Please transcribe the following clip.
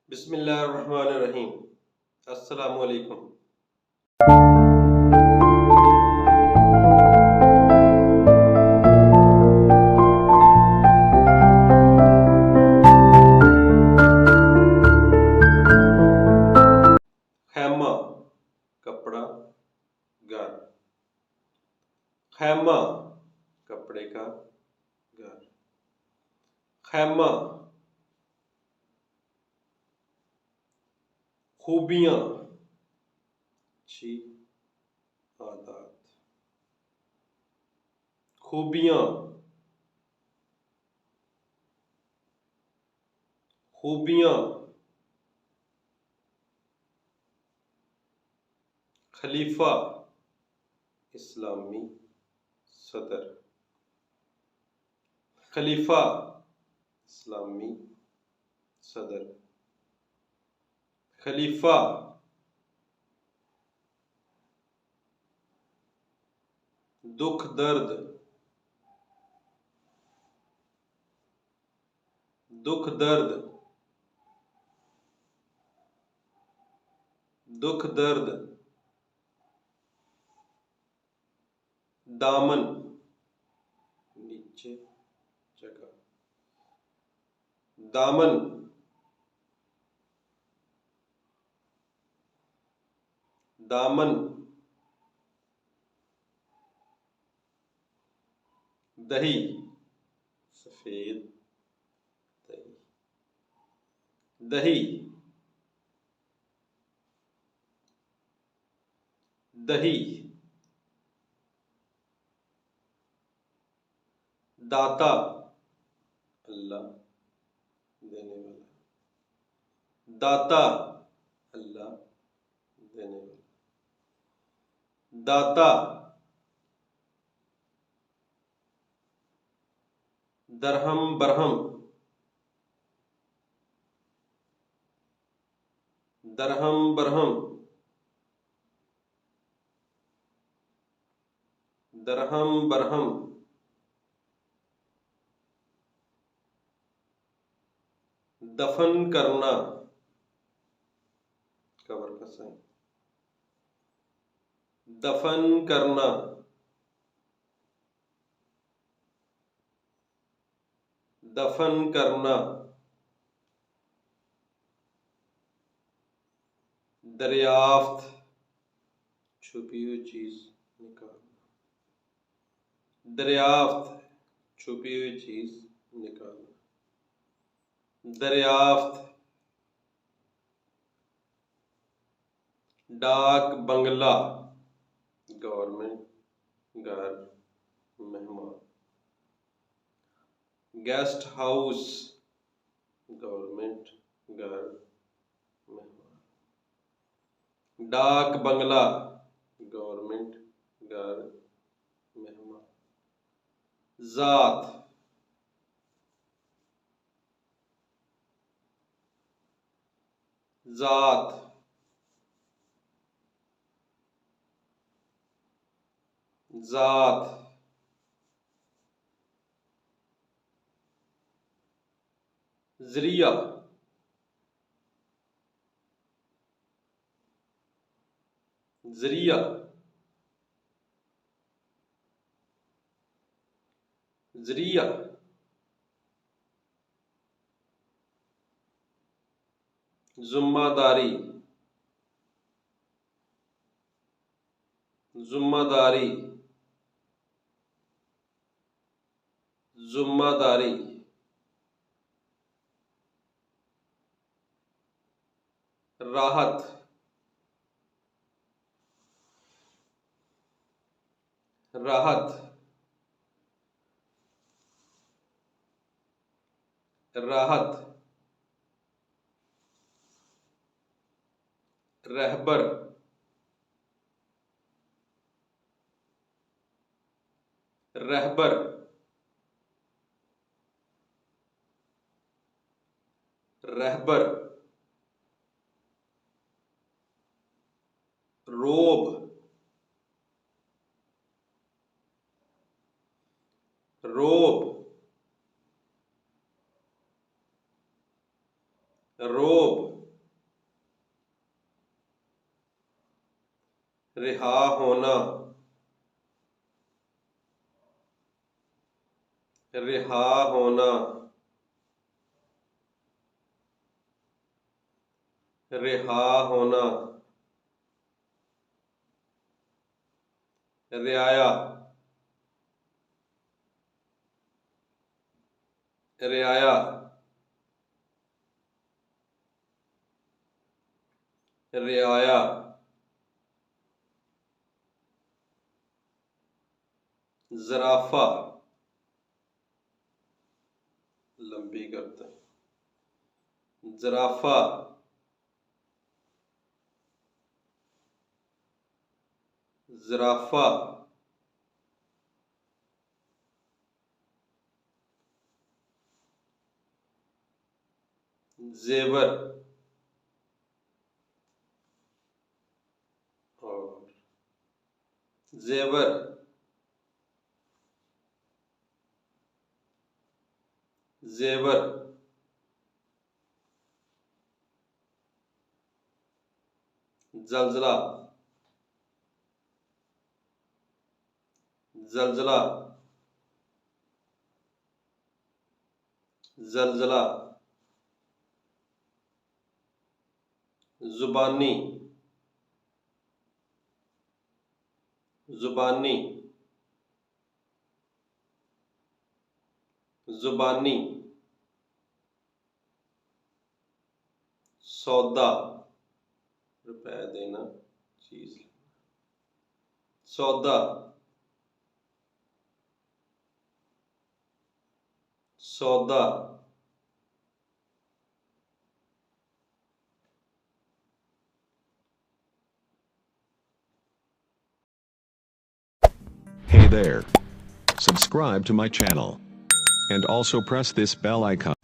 बिस्मिल्लाहिर्रहमानिर्रहीम। अस्सलामुअलैकुम। खैमा कपड़ा, घर। खैमा कपड़े का घर। खैमा खूबियां, अच्छी आदत। खूबियां, खूबियां। खलीफा इस्लामी सदर। खलीफा इस्लामी सदर। खलीफा दुख दर्द, दुख दर्द, दुख दर्द। दामन नीचे जगह। दामन दामन। दही सफेद दही। दही दही। दाता अल्लाह देने वाला। दाता अल्लाह देने वाला। दाता दरहम बरहम। दरहम बरहम। दरहम बरहम। दफन करना, कबर का साइन। दफन करना। दफन करना। दरियाफ्त छुपी हुई चीज निकालना। दरियाफ्त छुपी हुई चीज निकालना। दरियाफ्त। डाक बंगला गवर्नमेंट घर मेहमान। गेस्ट हाउस गवर्नमेंट घर मेहमान। डाक बंगला गवर्नमेंट घर मेहमान। जात जात। जात। जरिया जरिया। जरिया। जुम्मेदारी जुम्मेदारी। जुम्मेदारी। राहत राहत। राहत। रहबर रहबर। रहबर। रोब रोब। रोब। रिहा होना, रिहा होना, रिहा होना, रियाया, रियाया, रियाया, ज़राफ़ा, लंबी करते हैं, ज़राफ़ा, ज़राफ़ा, ज़ेवर और ज़ेवर, ज़ेवर, ज़लज़ला, ज़लज़ला, ज़लज़ला, ज़ुबानी, ज़ुबानी, ज़ुबानी, सौदा, रुपए देना, चीज, सौदा, सौदा, Hey there. Subscribe to my channel. And also press this bell icon.